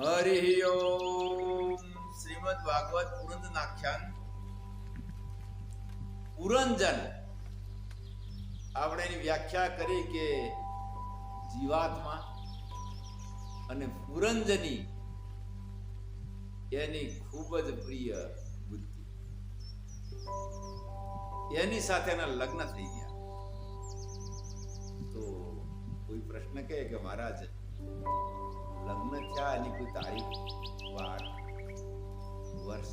હરિ ઓમ. શ્રીમદ ભાગવત પુરંજન આખ્યાન. પુરંજન આપણે એની વ્યાખ્યા કરી કે જીવાત્મા અને પુરંજની એની ખૂબ જ પ્રિય બુદ્ધિ, એની સાથે એના લગ્ન થઈ ગયા. તો કોઈ પ્રશ્ન કહે કે મહારાજ લગ્ન થયા એની કોઈ તારીખ, વાર, વર્ષ?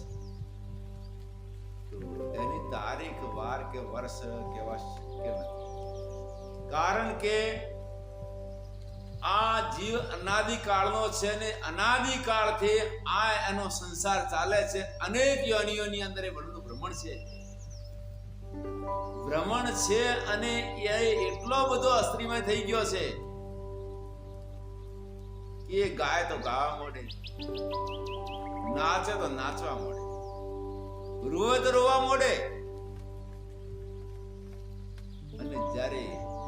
તો એની તારીખ, વાર કે વર્ષ કેવા શક્ય નથી. કારણ કે આ જીવ અનાદિકાળનો છે ને અનાદિકાળથી આ એનો સંસાર ચાલે છે. અનેક યોનિઓની અંદર એ બળનું ભ્રમણ છે, ભ્રમણ છે. અને એ એટલો બધો અસ્ત્રીમય થઈ ગયો છે કે ગાય તો ગાવા મળે, નાચે તો નાચવા મળે, રોવે તો રોવા મળે. અને જ્યારે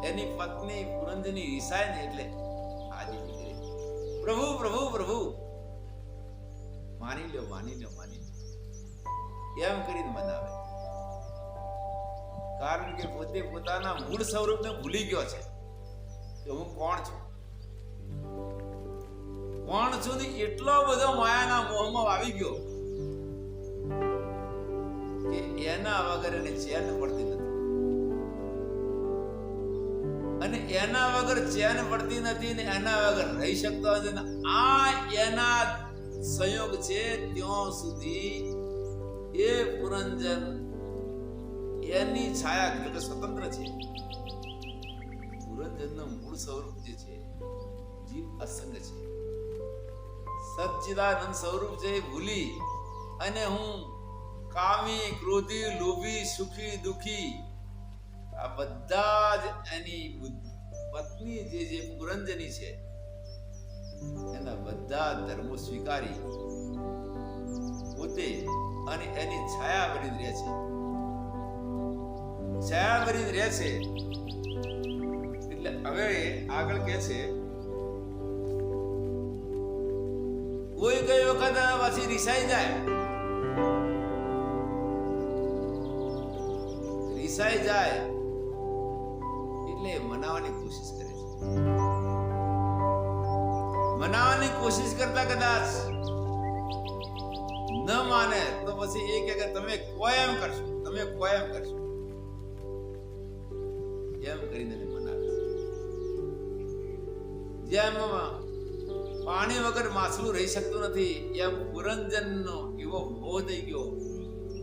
એની પત્ની પુરંજની રિસાય ને એટલે આજી નીકળે, પ્રભુ પ્રભુ પ્રભુ, માની લો માની લો માની લો, એમ કરીને મનાવે. કારણ કે પોતે પોતાના મૂળ સ્વરૂપને ભૂલી ગયો છે કે હું કોણ છું, કોણ છું ને એટલો બધો માયાના મોહમાં આવી ગયો કે એના વગર એને ચેન પડતી નથી. અને એના વગર ચેન પડતી નથી ને એના વગર રહી શકતો નથી. આ એના સંયોગ છે ત્યાં સુધી એ પુરંજન એની છાયા એટલે સ્વતંત્ર છે. પુરંજનનો મૂળ સ્વરૂપ જે છે જીવ અસંગ છે, સચ્ચિદાનંદ સ્વરૂપ છે. ભૂલી અને હું કામી, ક્રોધી, લોભી, સુખી, દુખી આ બધા જ એની પત્ની જે પુરંજની છે એના બધા ધર્મો સ્વીકારી પોતે અને એની છાયા બની રહે છે, છાયા બની રહે છે. એટલે હવે આગળ કે છે કોઈ કઈ વખત પછી રિસાઈ જાય, રિસાઈ જાય એટલે મનાવવાની કોશિશ કરે છે. મનાવવાની કોશિશ કરતા કદાચ ન માને તો પછી એ કહે કે તમે કોઈ એમ કરશો, તમે કોઈ એમ કરશો, એમ કરીને મનાવે છે. જેમ પાણી વગર માછલું રહી શકતું નથી એમ પુરંજનનો એવો મોહ થઈ ગયો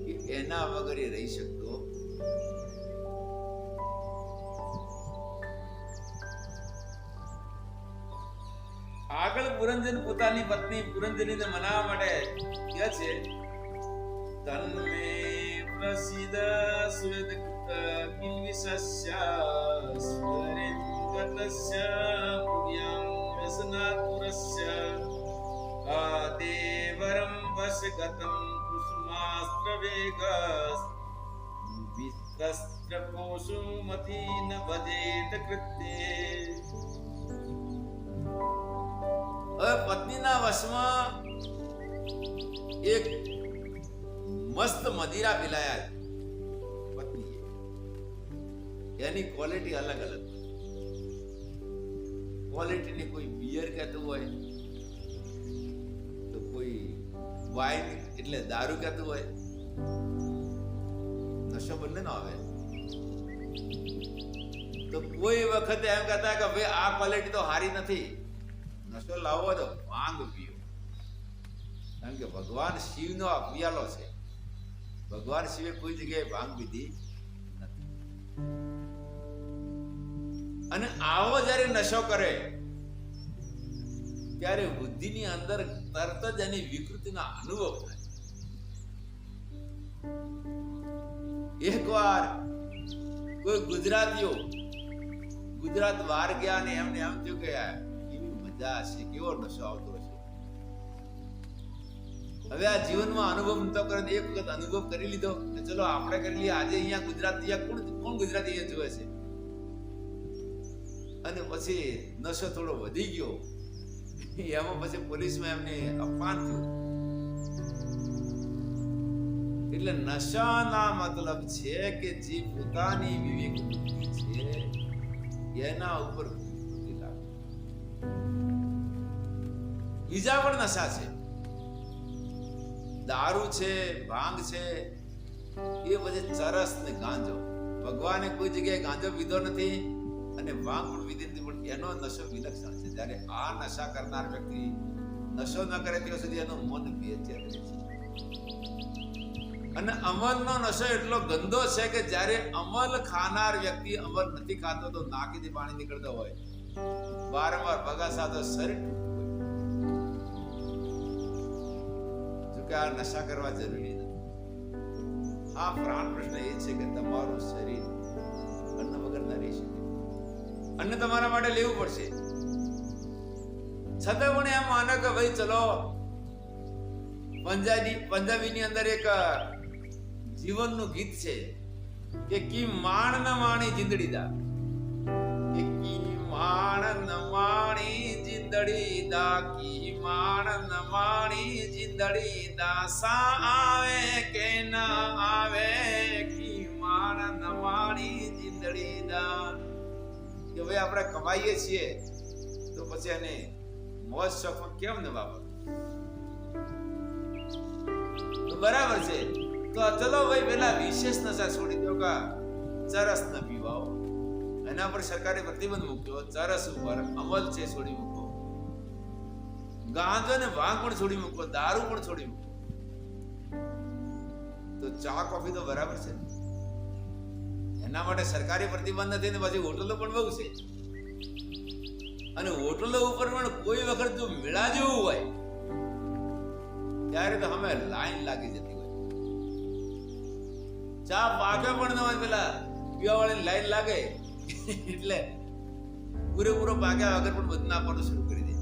કે એના વગર એ રહી શકતો. આગળ પુરંજન પોતાની પત્ની પુરંજનીને મનાવવા માટે કહે છે તન્મે પ્રસિદ્ધ સ્વેદ કિલ્વિસસ્ય સ્વરેન્ગતસ્ય પુણ્યં વ્યસનાતુરસ્ય આદેવરમ વશગતં કુસુમાસ્ત્રવેગસ વિસ્તસ્ત્રકોસુમતીન ભજેત કૃત્યે. હવે પત્નીના વશમાં એક મસ્ત મદિરા પીલાયા પત્નીએ. એની ક્વોલિટી અલગ અલગ ક્વોલિટીની, કોઈ બિયર કહેતું હોય તો કોઈ વાઇન એટલે દારૂ કહેતું હોય. નશો બંને નો આવે. તો કોઈ વખતે એમ કહેતા કે ભાઈ આ ક્વોલિટી તો સારી નથી, નશો લાવવો તો ભાંગ પીઓ. કારણ કે ભગવાન શિવનો આ પિયાલો છે. ભગવાન શિવે કોઈ જગ્યાએ ભાંગ પીધી નથી. અને આવો જ્યારે નશો કરે ત્યારે બુદ્ધિની અંદર તરત જ એની વિકૃતિના અનુભવ થાય. એકવાર કોઈ ગુજરાતીઓ ગુજરાત બહાર ગયા ને એમને એમ થયું કે કેવી મજા હશે, કેવો નશો આવતો હશે. હવે આ જીવનમાં અનુભવ નતો કરે, એક વખત અનુભવ કરી લીધો કે ચલો આપણે કરી લઈએ. આજે અહીંયા ગુજરાતી કોણ ગુજરાતી અહીંયા જોવે છે. અને પછી નશો થોડો વધી ગયો એમાં પછી પોલીસમાં એમને અપમાન થયું. એટલે નશાના મતલબ છે કે જે પોતાની વિવેક બુદ્ધિ છે એના ઉપર બુદ્ધિ લાગે. બીજા પણ નશા છે, દારૂ છે, ભાંગ છે, એ પછી ચરસ ને ગાંજો. ભગવાને કોઈ જગ્યાએ ગાંજો પીધો નથી અને ભાંગ પણ પીધી નથી, પણ એનો નશો વિલક્ષણ છે. જ્યારે આ નશા કરનાર વ્યક્તિ નશો ન કરે ત્યાં સુધી એનું મન બેચેન રહે છે. અને અમલનો નશો એટલો ગંદો છે કે જ્યારે અમલ ખાનાર વ્યક્તિ અમલ નથી ખાતો તો નાકીથી પાણી નીકળતો હોય, વારંવાર બગાસા તો શરીર કે આ નશા કરવા જરૂરી નથી. આ પ્રાણ પ્રશ્ન એ છે કે તમારું શરીર અન્ન વગર ન રહી શકે. અન્ન તમારા માટે લેવું પડશે. છતાં પણ એમ માનો કે ભાઈ ચલો, પંજાબીની અંદર એક જીવનનું ગીત છે કે કી માણ ન માણી જિંદડી દા, કે કી માણ ન માણી જિંદડી દા, કી માણ ન માણી જિંદડી દા, સા આવે કે ના આવે, કી માણ ન માણી જિંદડી દા. કે ભાઈ આપણે કમાઈએ છીએ તો પછી એને મોજ શોખમાં કેમ ન વાપર? તો બરાબર છે, તો ચલો ભાઈ પેલા વિશેષ નશા છોડી દો, કે ચરસ ન પીવાઓ. એના પર સરકારે પ્રતિબંધ મૂક્યો. ચરસ ઉપર અમલ છે, છોડી મૂકો. ગાંજો ને ભાંગ પણ છોડી મૂકો, દારૂ પણ છોડી મૂકો. તો ચા કોફી તો બરાબર છે, એના માટે સરકારી પ્રતિબંધ નથી. ને પછી હોટલો પણ બહુ છે, અને હોટલો ઉપર પણ કોઈ વખત જો મેળા જેવું હોય ત્યારે તો અમે લાઈન લાગી જતી હોય. ચા પાકે પણ ન હોય, પેલા પીવા વાળી લાઈન લાગે એટલે પૂરેપૂરો પાક્યા વગર પણ બધું આપવાનું શરૂ કરી દે.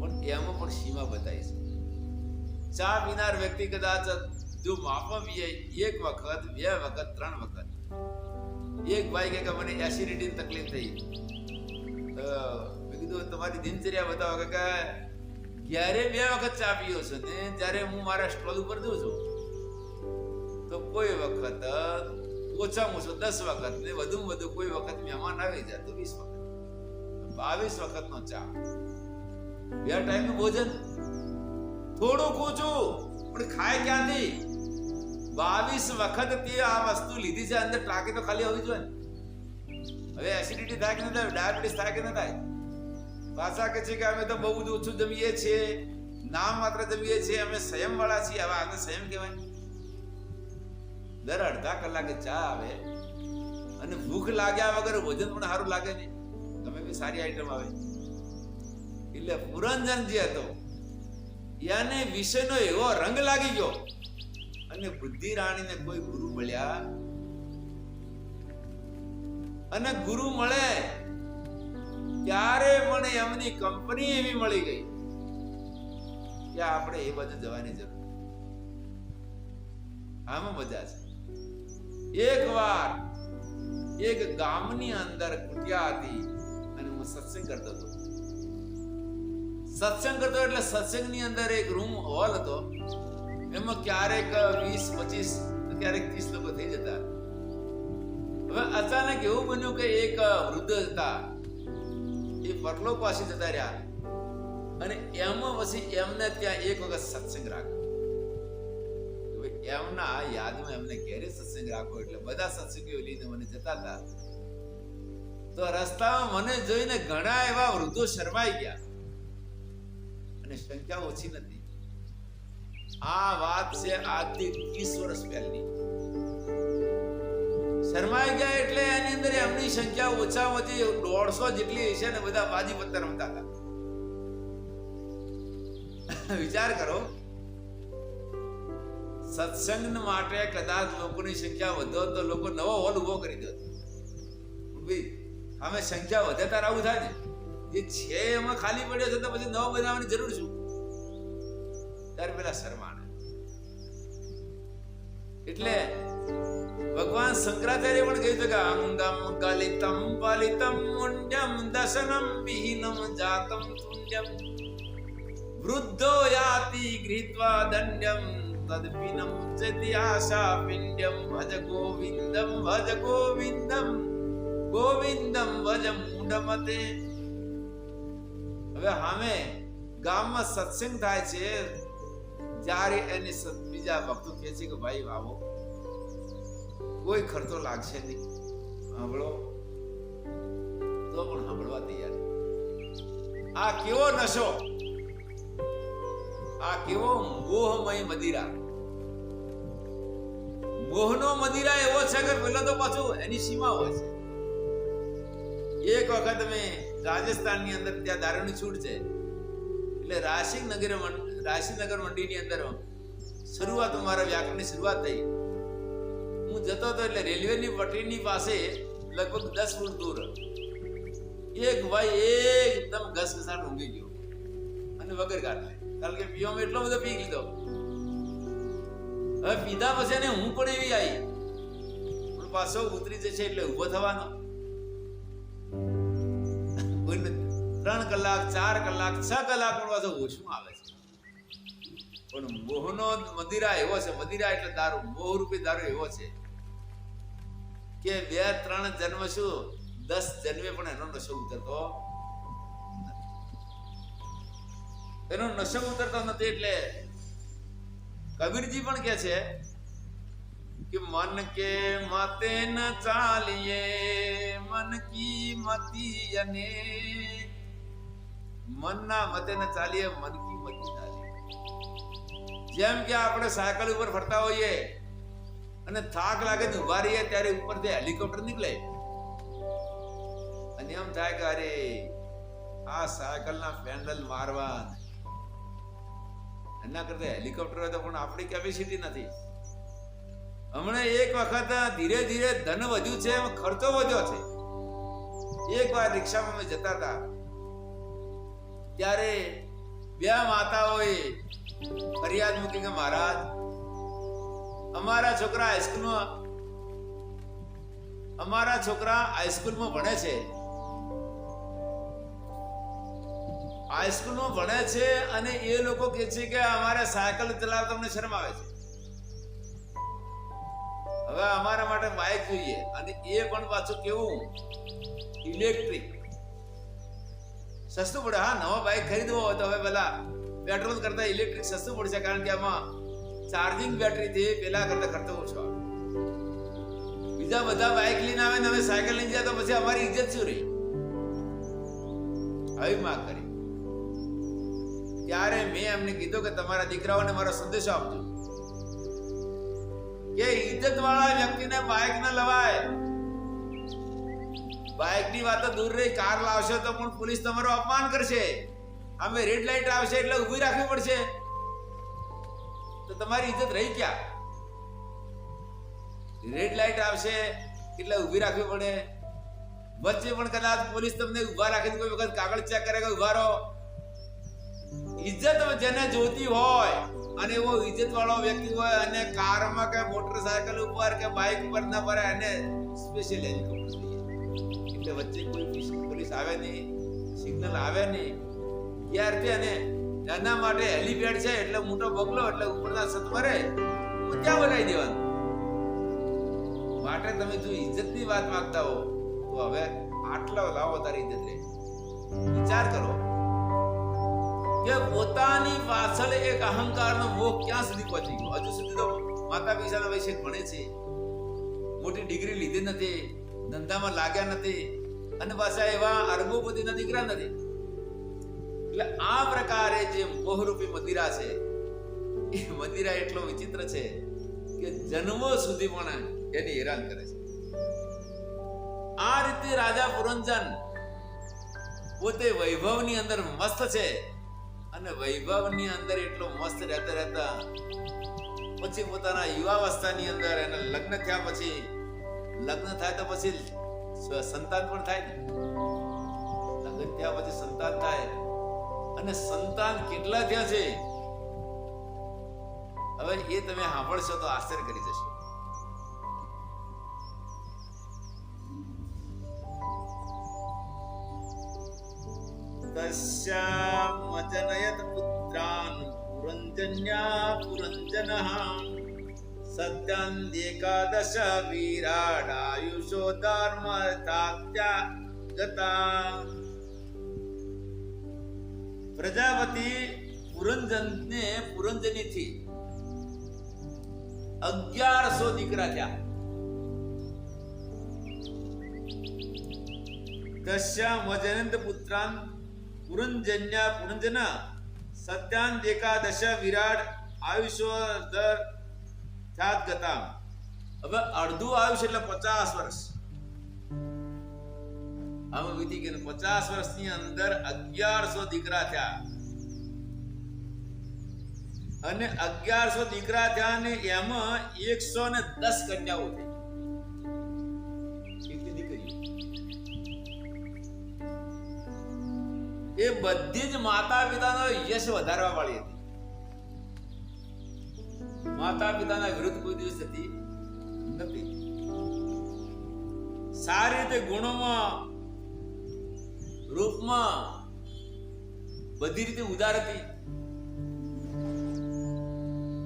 પણ એમાં પણ સીમા બતાવી છે. ચા પીનાર વ્યક્તિ કદાચ જો માપમાં પીએ 1 વખત, 2 વખત, 3 વખત. એક ભાઈ કે મને એસિડિટી તકલીફ થઈ, મેં કીધું તમારી દિનચર્યા બતાવો. કે જ્યારે 2 વખત ચા પીયો છો ને જ્યારે હું મારા સ્ટોલ ઉપર દઉં છું તો કોઈ વખત ઓછામાં ઓછો 10 વખત ને વધુમાં વધુ કોઈ વખત મહેમાન આવી જાય તો 20 વખત, 22 વખતનો ચા. 2 ટાઈમનું ભોજન થોડું ઓછું, પણ ખાય ક્યાંથી? 22 વખત તે આ વસ્તુ લીધી છે, અંદર ટાંકી તો ખાલી હોવી જોઈએ ને. હવે એસિડિટી થાય કે ન થાય, ડાયાબિટીસ થાય કે ન થાય? પાછા કે છે કે અમે તો બહુ બધું ઓછું જમીએ છીએ, નામ માત્ર જમીએ છીએ, અમે સંયમ વાળા છીએ. હવે આગળ સંયમ કહેવાય? દર અડધા કલાકે ચા આવે અને ભૂખ લાગ્યા વગર ભોજન પણ સારું લાગે નહીં, તમે બી સારી આઈટમ આવે. એટલે પુરંજન જે હતો એને વિષયનો એવો રંગ લાગી ગયો, અને બુદ્ધિ રાણીને કોઈ ગુરુ મળ્યા, અને ગુરુ મળે ત્યારે મને એમની કંપની એવી મળી ગઈ કે આપણે એ બાજુ જવાની જરૂર. આમાં મજા છે. એક વાર એક ગામની અંદર કુટિયા હતી અને હું સત્સંગ કરતો હતો. સત્સંગ કરતો એટલે સત્સંગની અંદર એક રૂમ હોલ હતો, એમાં ક્યારેક 20, 25, ક્યારેક 30 લોકો થઈ જતા. હવે અચાનક એવું બન્યું કે એક વૃદ્ધ હતા, એ પરલોક પાછી જતા રહ્યા, અને એમાં પછી એમને ત્યાં એક વખત સત્સંગ રાખ્યો. એમના યાદમાં એમને ઘેરે સત્સંગ રાખો એટલે બધા સત્સંગીઓ લઈને મને જતા હતા. તો રસ્તામાં મને જોઈને ઘણા એવા વૃદ્ધો શરમાઈ ગયા, અને સંખ્યા ઓછી નથી. આ વાત છે આજથી 30 વર્ષ પહેલાની. શરમાઈ ગયા એટલે એની અંદર એમની સંખ્યા ઓછામાં ઓછી 150 જેટલી હશે, ને બધા બાજી પત્તા રમતા હતા. વિચાર કરો, સત્સંગ માટે કદાચ લોકોની સંખ્યા વધો તો લોકો નવો હોલ ઉભો કરી દો. અમે સંખ્યા વધે તાર આવું થાય ને, જે છે એમાં ખાલી પડ્યો છે તો પછી નવો બનાવવાની જરૂર શું? ત્યારે પેલા શરમાને એટલે ભગવાન શંકરાચાર્ય પણ કહ્યું છે કે અંગમ કલિતમ પલિતમ મુંડ્યમ દશનમ વિહીનમ જાતમ તુંડ્યમ વૃદ્ધો યાતિ ગૃહ્ત્વા દંડ્યમ તદપિનમ ઉચ્ચતિ આશા પિંડ્યમ ભજ ગોવિંદમ ગોવિંદમ ભજ મૂઢમતે. હવે સામે ગામમાં સત્સંગ થાય છે, જ્યારે એની બીજા ભક્તો કહે છે કે ભાઈ આવો, કોઈ ખર્ચો લાગશે નહીં, સાંભળો, તો પણ સાંભળવા તૈયાર. આ કેવો નશો, આ કેવો મોહમય મદિરા. મોહનો મદિરા એવો છે કે પેલો તો પાછું એની સીમા હોય છે. એક વખત અમે રાજસ્થાનની અંદર ત્યાં દારૂની છૂટ છે, એટલે રાશિનગર મંડીની અંદર શરૂઆત, મારા વ્યાકરણની શરૂઆત થઈ. હું જતો હતો એટલે રેલવેની પટરીની પાસે લગભગ 10 ફૂટ દૂર એક ભાઈ એકદમ ઘસઘસાટ ઊંઘી ગયો, અને વગર ગાંઠે, કારણ કે પીવામાં એટલો બધો પી લીધો. હવે પીધા પછી એને હું પણ એવી આવી, પણ પાછો ઉતરી જશે એટલે ઉભો થવાનો. કોઈને 3 કલાક 4 કલાક 6 કલાક પણ પાછો હોશમાં આવે છે. પણ મોહનો મદિરા એવો છે, મદિરા એટલે દારૂ, મોહ રૂપી દારૂ એવો છે કે 2-3 જન્મ શું 10 જન્મે પણ એનો નશો ઉતરતો નથી. એનો નશો ઉતરતો નથી. એટલે કબીરજી પણ કહે છે કે મન કે મતે ન ચાલીએ મન કી મતી, અને મનના મતે ન ચાલીએ મન કી મતી ચાલીએ. જેમ કે આપણે સાયકલ ઉપર ફરતા હોઈએ અને થાક લાગે તો ઉભા રહીએ, ત્યારે ઉપરથી હેલિકોપ્ટર નીકળે અને એમ થાય કે અરે આ સાયકલના પેન્ડલ મારવા, એના કરતા હેલિકોપ્ટર હોય તો પણ આપણી કેપેસિટી નથી. હમણાં એક વખત ધીરે ધીરે ધન વધ્યું છે, ખર્ચો વધ્યો છે. એક વાર રિક્ષામાં અમે જતા હતા, ત્યારે 2 માતાઓએ ફરિયાદ મૂકી કે મહારાજ, અમારા છોકરા હાઈસ્કૂલમાં ભણે છે, હાઈસ્કૂલમાં ભણે છે, અને એ લોકો કહે છે કે અમારે સાયકલ ચલાવતા અમને શરમ આવે છે. હવે અમારા માટે બાઇક જોઈએ, અને એ પણ પાછું કેવું ઇલેક્ટ્રિક, સસ્તું પડે. હા, નવા બાઇક ખરીદવો હોય તો હવે પેલા પેટ્રોલ કરતા ઇલેક્ટ્રિક સસ્તું પડશે, કારણ કે આમાં ચાર્જિંગ બેટરી થી પેલા કરતા ખર્ચો ઓછો આવે. બીજા બધા બાઇક લઈને આવે ને અમે સાયકલ લઈને જાય તો પછી અમારી ઇજ્જત શું રહી? આવી માગ કરી. ત્યારે મેં એમને કીધું કે તમારા દીકરાઓને મારો સંદેશો આપજો કે ઇજ્જત વાળા વ્યક્તિને બાઇક ન લવાય. બાઇક ની વાત તો દૂર રહી, કાર લાવશો તો પણ પોલીસ તમારું અપમાન કરશે. અમે રેડ લાઈટ આવશે એટલે ઊભી રાખવી પડશે, તો તમારી ઇજ્જત રહી ક્યાં? રેડ લાઈટ આવશે એટલે ઊભી રાખવી પડે, વચ્ચે પણ કદાચ પોલીસ તમને ઊભા રાખીને કોઈ વખત કાગળ ચેક કરે કે ઊભા રહો. ઇજ્જત જેને જોતી હોય અને એવો ઇજ્જત વાળો વ્યક્તિ હોય, અને કારમાં કે મોટરસાયકલ ઉપર કે બાઇક ઉપર ના ફરે, એને સ્પેશિયલ હેલિકોપ્ટર જોઈએ. એટલે વચ્ચે કોઈ પોલીસ આવે નહીં, સિગ્નલ આવે નહીં, ત્યારથી અને એના માટે હેલીપેડ છે એટલે મોટો બગલો, એટલે ઉપરના છત મરે ત્યાં બનાવી દેવાનું. માટે તમે જો ઇજ્જતની વાત માંગતા હો તો હવે આટલો લાવો તારી ઇજ્જત રહે. વિચાર કરો કે પોતાની પાછળ એક અહંકારનો મોહ ક્યાં સુધી પહોંચી ગયો. હજુ સુધી તો માતા પિતાના વિશે ભણે છે, મોટી ડિગ્રી લીધી નથી, ધંધામાં લાગ્યા નથી, અને પાછા એવા અરબોપતિના દીકરા નથી. એટલે આ પ્રકારે જે મોહરૂપી મદિરા છે, એ મદિરા એટલો વિચિત્ર છે કે જન્મો સુધી પણ એને હેરાન કરે છે. આ રીતે રાજા પુરંજન પોતે વૈભવની અંદર મસ્ત છે, અને વૈભવની અંદર એટલો મસ્ત રહેતા પછી પોતાના યુવાવસ્થાની અંદર એને લગ્ન થયા, પછી લગ્ન થાય તો પછી સંતાન પણ થાય ને. લગ્ન થયા પછી સંતાન થાય, અને સંતાન કેટલા થયા છે હવે એ તમે સાંભળશો તો આશ્ચર્ય કરી જશો. તસ્યામજનયત પુત્રાન પુરંજન્યા પુરંજનઃ સત્યાન્દેકાદશ વિરાડાયુષો ધર્મતાત્યા ગતા. પ્રજાપતિ પુરંજનને પુરંજનીથી 1100 દીકરા થયા. દશ્યામજનંત પુત્રાન પુરંજન્યા પુરંજન સત્યાન્દેકાદશ વિરાડ આયુષ્યોદર થાત ગતા. હવે અડધું આયુષ્ય એટલે 50 વર્ષ. આમ વીતી ગયું. 50 વર્ષની અંદર 1100 દીકરા થયા. અને 1100 દીકરા થયા ને એમાં 110 કન્યાઓ થઈ. કેટલી દીકરીઓ? એ બધી જ માતા પિતાનો યશ વધારવા વાળી હતી. માતા પિતાના વિરુદ્ધ કોઈ દિવસ હતી નથી. સારી રીતે ગુણોમાં, રૂપમાં, બધી રીતે ઉદાર હતી.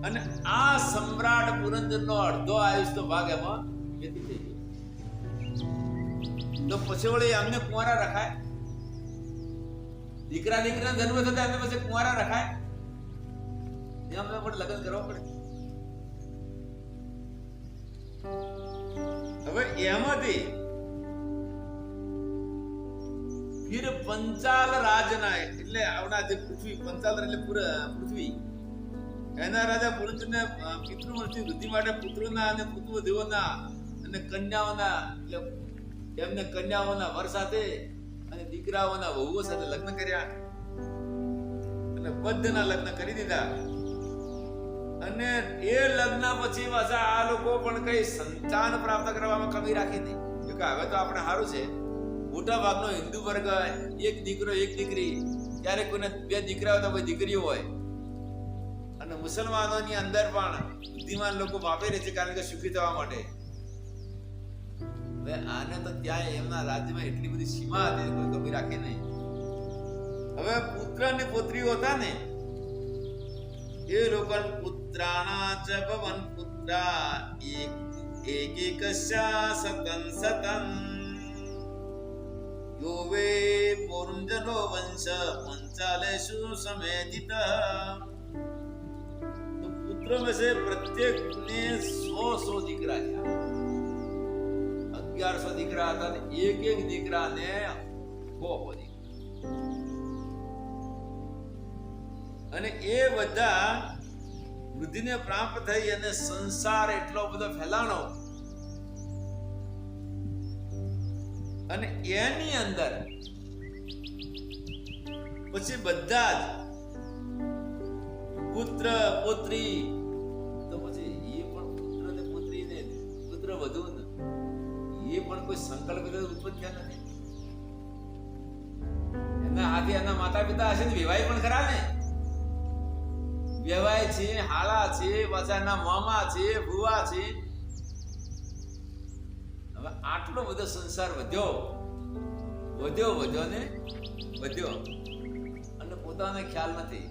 અને આ સમ્રાટ પુરંજનનો અડધો આયુષ્ય ભાગ એમાં વ્યતીત થઈ ગયો. તો પછી વળી એમને કુંવારા રખાય? દીકરા દીકરા જન્મ થતા એમને પછી કુંવારા રખાય? એમને પણ લગ્ન કરવા પડે. હવે એમાંથી ફિર પંચાલ રાજના એટલે આવના જે પૃથ્વી, પંચાલ એટલે પૃથ્વી, એના રાજા પુરુષને પિતૃવંશની વૃદ્ધિ માટે પુત્રોના અને પુત્રદેવોના અને કન્યાઓના એટલે એમને કન્યાઓના વર સાથે અને દીકરાઓના વહુઓ સાથે લગ્ન કર્યા અને બધના લગ્ન કરી દીધા. અને એ લગ્ન પછી પાછા આ લોકો પણ કઈ સંતાન પ્રાપ્ત કરવામાં કમી રાખી નહીં. કે હવે તો આપણે સારું છે, મોટા ભાગનો હિન્દુ વર્ગ એક દીકરો એક દીકરી, ક્યારેક કોઈને 2 દીકરા હોય તો 2 દીકરીઓ હોય. અને મુસલમાનોની અંદર પણ બુદ્ધિમાન લોકો વાપરે છે કારણ કે સુખી થવા માટે. હવે આને તો ત્યાં એમના રાજ્યમાં એટલી બધી સીમા હતી, કોઈ કમી રાખે નહીં. હવે પુત્ર અને પુત્રીઓ હતા ને એ લોકો પુત્રાણા ચ ભવન પુત્રા એકૈકસ્યા સતં સતં યો વે પુરંજનો વંશ પંચાલેષુ સમેધિત. पुत्रों में से प्रत्येक ने 100 દીકરા થયા. 1100 દીકરા હતા ને એક દીકરાને 100 દીકરા. અને એ બધા વૃદ્ધિને પ્રાપ્ત થઈ અને સંસાર એટલો બધો ફેલાણો. અને એની અંદર પછી બધા જ પુત્ર પુત્રી, તો પછી એ પણ પુત્ર ને પુત્રી ને પુત્ર વધુ એ પણ કોઈ સંકલ્પ ઉત્પન્ન થયા નથી. એના હાથે એના માતા પિતા હશે ને વિવાહ પણ ખરા ને. વિવાહ છે, હાલા છે, પાછાના મામા છે, ભુવા છે. હવે આટલો બધો સંસાર વધ્યો ને વધ્યો અને પોતાને ખ્યાલ નથી.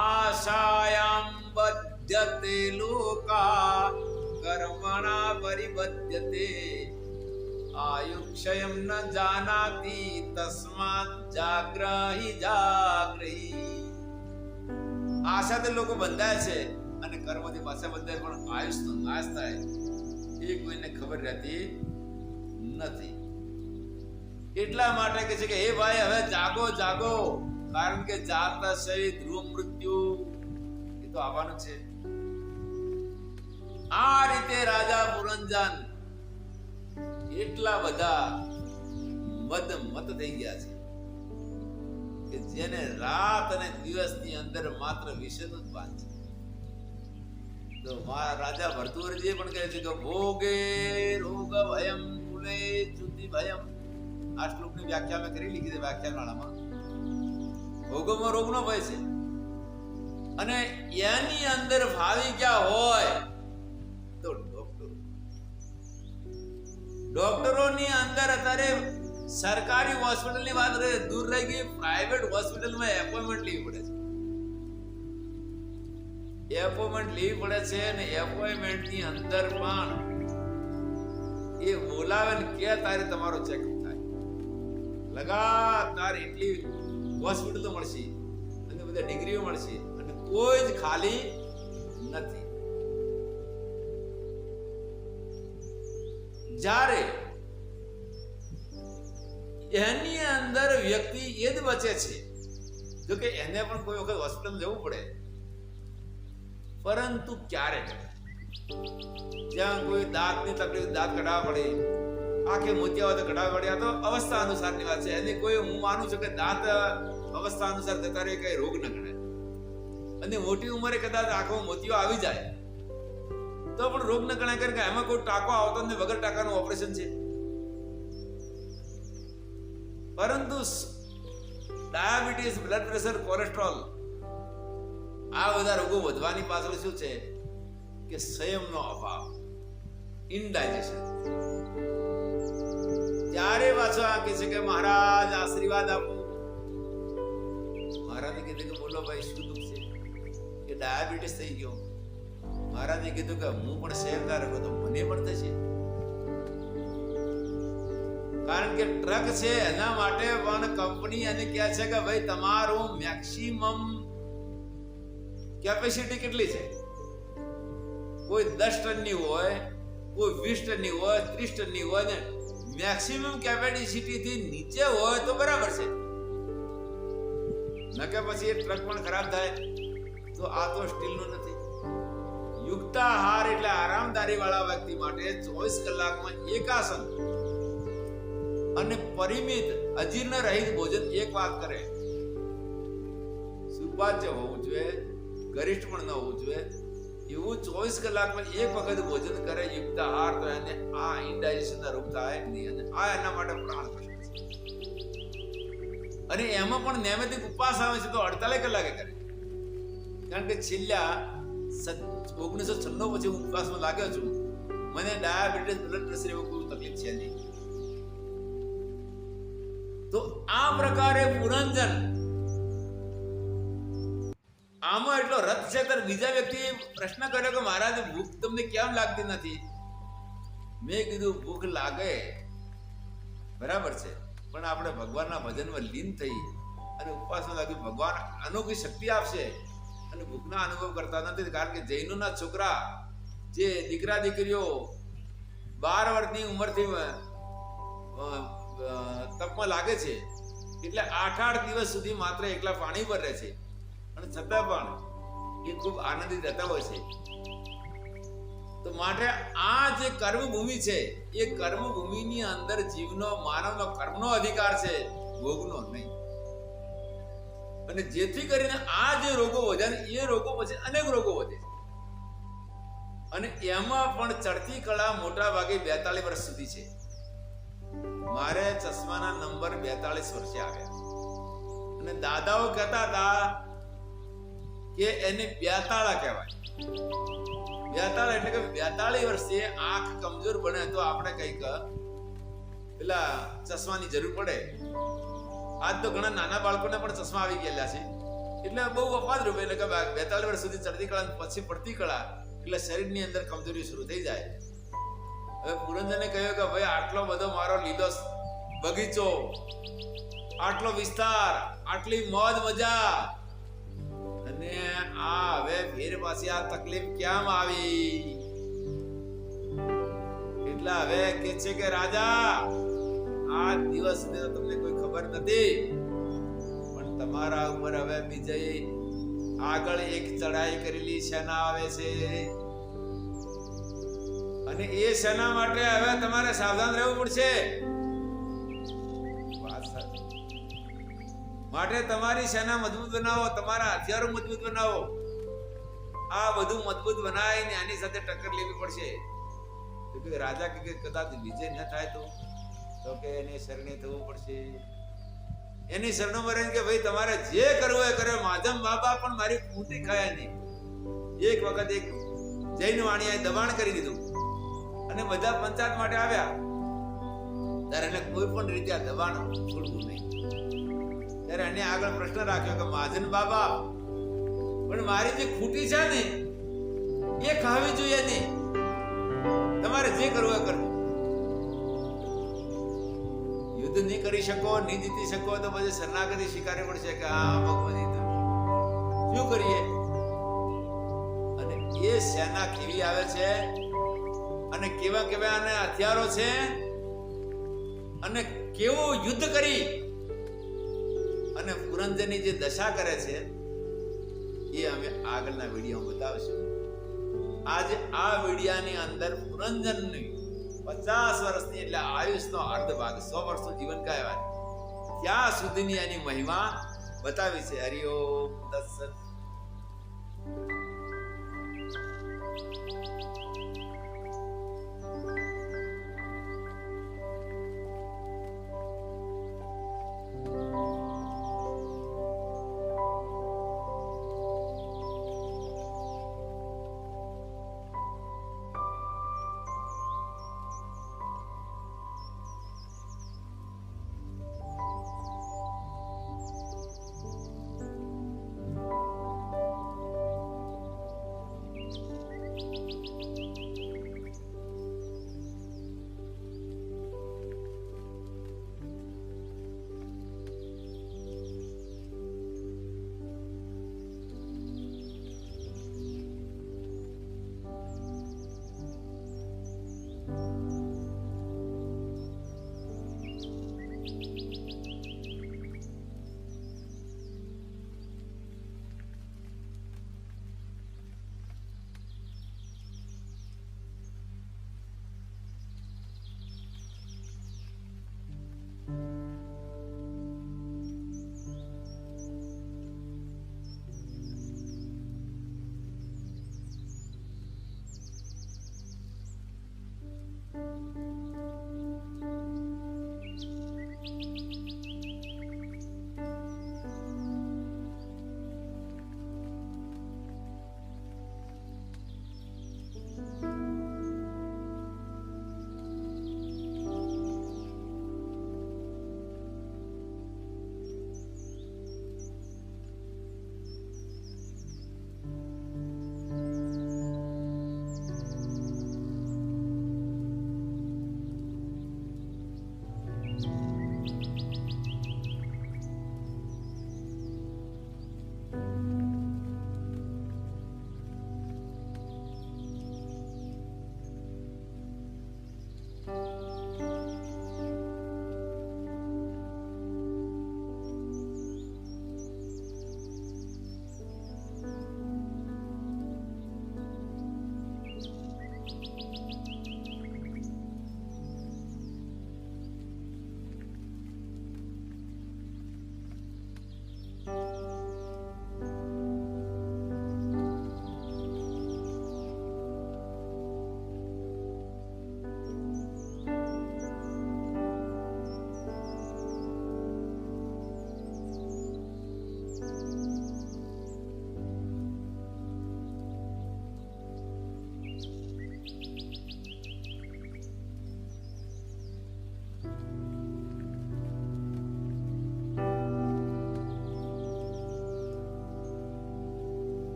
આશાયામ બદ્ધતે લોકા કર્મણા પરિબદ્ધતે આયુક્ષયમ ન જાનાતિ તસ્માત જાગ્રહિ જાગ્રહિ. આશાથી લોકો બંધાય છે અને કર્મથી પાછા બંધાય, પણ આયુષનો નાશ થાય એ કોઈને ખબર રહેતી નથી. એટલા માટે કહે છે કે હે ભાઈ હવે જાગો જાગો, કારણ કે જાતા સહિત ધ્રુવ મૃત્યુ એ તો આવવાનું છે. આ રીતે રાજા પુરંજન એટલા બધા મત થઈ ગયા છે કે જેને રાત અને દિવસની અંદર માત્ર વિષયનું જ ભાન છે. તો રાજા ભર્તુહરિજી પણ કહે છે કે ભોગે રોગ ભયમ કુલે ચ્યુતિ ભયમ. આ શ્લોકની વ્યાખ્યા મેં કરી લીધી છે વ્યાખ્યાનમાળામાં. ભોગોમાં રોગનો ભય છે અને એની અંદર ભાવી ગયા હોય તો ડોક્ટરોની અંદર અત્યારે સરકારી હોસ્પિટલની વાત દૂર રહી ગઈ, પ્રાઇવેટ હોસ્પિટલમાં એપોઇન્ટમેન્ટ લેવી પડે છે. એપોઇન્ટમેન્ટ લેવી પડે છે અને એપોઇન્ટમેન્ટની અંદર પણ એ બોલાવે ને કે તારે તમારો ચેકઅપ થાય. લગાતાર એટલી હોસ્પિટલો મળશે અને બધા ડિગ્રીઓ મળશે અને કોઈ જ ખાલી નથી. જ્યારે એની અંદર વ્યક્તિ એ જ બચે છે, જો કે એને પણ કોઈ વખત હોસ્પિટલ જવું પડે, પરંતુ ક્યારે જ્યાં કોઈ દાંતની તકલીફ, દાંત કઢાવવા પડે, આંખે મોતિયા હોય તો કઢાવવા પડે, આ તો અવસ્થા અનુસારની વાત છે. એની કોઈ, હું માનું છું કે દાંત અવસ્થા અનુસાર જતા રહે કઈ રોગ ન ગણાય. અને મોટી ઉંમરે કદાચ આંખો મોતિયો આવી જાય તો પણ રોગ ન ગણાય, કારણ કે એમાં કોઈ ટાંકો આવતો નથી, વગર ટાંકાનું ઓપરેશન છે. પરંતુ ડાયાબિટીસ, બ્લડ પ્રેશર, કોલેસ્ટ્રોલ, આ બધા રોગો વધવાની પાછળ શું છે કે સંયમનો અભાવ, ઇનડાયજેશન. ત્યારે પાછો આ કહે છે કે મહારાજ આશીર્વાદ આપો. મહારાજે કીધું કે બોલો ભાઈ શું દુઃખ છે? કે ડાયાબિટીસ થઈ ગયો. મહારાજે કીધું કે હું પણ શેરદાર હતો, મને પણ થશે. કારણ કે ટ્રક છે એના માટે પણ કંપની એને કહે છે કે ભાઈ તમારું મેક્સિમમ કેપેસિટી કેટલી છે? કોઈ 10 ટનની હોય, કોઈ 20 ટનની હોય, 30 ટનની હોય, ને મેક્સિમમ કેપેસિટી થી નીચે હોય તો બરાબર છે. ન કે પછી એ ટ્રક પણ ખરાબ થાય. તો આ તો સ્ટીલનું નથી. યુક્તાહાર એટલે આરામદારી વાળા વ્યક્તિ માટે 24 કલાકમાં એકાસન અને પરિમિત અજીર્ણ રહિત ભોજન. એક વાત કરે, સુપાચ્ય હોવું જોઈએ, ગરિષ્ઠ પણ ન હોવું જોઈએ. એવું 24 કલાકમાં એક વખત ભોજન કરે યુક્તાહાર, તો એને આ ઇનડાઇજેશનના રોગ થાય નહીં. અને આ એના માટે પ્રાણ પ્રશ્ન છે. અને એમાં પણ નૈમિતિક ઉપવાસ આવે છે તો 48 કલાકે કરે. કારણ કે છેલ્લા 1996 પછી હું ઉપવાસમાં લાગ્યો છું. મને ડાયાબિટીસ, બ્લડ પ્રેશર એવો કોઈ તકલીફ છે નહીં. તો આ પ્રકારે પુરંજન આમાં એટલો રથ છે. ત્યારે બીજા વ્યક્તિએ પ્રશ્ન કર્યો કે મહારાજ ભૂખ તમને કેમ લાગતી નથી? મેં કીધું ભૂખ લાગે બરાબર છે, પણ આપણે ભગવાનના ભજનમાં લીન થઈ અને ઉપવાસમાં લાગ્યું, ભગવાન અનોખી શક્તિ આપશે અને ભૂખના અનુભવ કરતા નથી. કારણ કે જૈનોના છોકરા, જે દીકરા દીકરીઓ 12 વર્ષની ઉંમરથી તપમાં લાગે છે, એટલે 8 દિવસ સુધી માત્ર એકલા પાણી પર રહે છે, અને છતાં પણ એ ખૂબ આનંદિત રહેતા હોય છે. તો માટે આ જે કર્મભૂમિ છે, એ કર્મભૂમિની અંદર જીવનો, માનવનો કર્મનો અધિકાર છે, ભોગનો નહીં. અને જેથી કરીને આ જે રોગો વધે, એ રોગો પછી અનેક રોગો વધે છે. અને એમાં પણ ચડતી કળા મોટા ભાગે 42 વર્ષ સુધી છે. મારે ચશ્માના નંબર 42 વર્ષે આવ્યા. અને દાદાઓ કહેતા હતા કે એને 42 કહેવાય. 42 એટલે કે 42 વર્ષે આંખ કમજોર બને તો આપણે કંઈક પેલા ચશ્માની જરૂર પડે. આજ તો ઘણા નાના બાળકોને પણ ચશ્મા આવી ગયેલા છે. એટલે બહુ અપાદરૂપ. એટલે કે 42 વર્ષ સુધી ચડતી કળા, પછી પડતી કળા, એટલે શરીરની અંદર કમજોરી શરૂ થઈ જાય. હવે પુરંજને કહ્યું કે ભાઈ આટલો બધો મારો લીલો બગીચો, આટલો વિસ્તાર, આટલી મોજ મજા, અને આ હવે ફેર પાછી આ તકલીફ કેમ આવી? એટલે હવે કે છે કે રાજા, આ દિવસ ને તમને કોઈ ખબર નથી, પણ તમારા ઉપર હવે બીજે આગળ એક ચડાઈ કરેલી સેના આવે છે, અને એ સેના માટે હવે તમારે સાવધાન રહેવું પડશે. વાત સાચી. માટે તમારી સેના મજબૂત બનાવો, તમારા હથિયારો મજબૂત બનાવો. આ બધું મજબૂત બનાવીને આની સાથે ટક્કર લેવી પડશે. રાજા કે કદાચ વિજય ન થાય તો કે એને શરણે થવું પડશે. એની શરણોમાં રહીને કે ભાઈ તમારે જે કરવું એ કરે. માધમ બાબા પણ મારી ઊંટી ખાયા નહીં. એક વખત એક જૈન વાણિયાએ દબાણ કરી દીધું અને બધા પંચાયત માટે આવ્યા. ત્યારે એને કોઈ પણ રીતે આ દબાણ છોડવું નહીં. ત્યારે એને આગળ પ્રશ્ન રાખ્યો કે મહાજન બાબા, પણ મારી જે ખૂટી છે ને એ ખાવી જોઈએ નહીં. તમારે જે કરવું એ કરવું. યુદ્ધ નહીં કરી શકો, નહીં જીતી શકો તો પછી શરણાગતિ સ્વીકારવી પડશે કે હા ભગવતી શું કરીએ. અને એ સેના કેવી આવે છે અને કેવા કેવા અને હથિયારો છે અને કેવું યુદ્ધ કરી અને પુરંજરની જે દશા કરે છે એ અમે આગળના વિડીયોમાં બતાવીશું. આજે આ વિડીયાની અંદર પુરંજનની 50 વર્ષની એટલે આયુષનો અર્ધ ભાગ 100 વર્ષનું જીવન કહેવાય ત્યાં સુધીની એની મહિમા બતાવી છે. હરિઓમ તત્સત.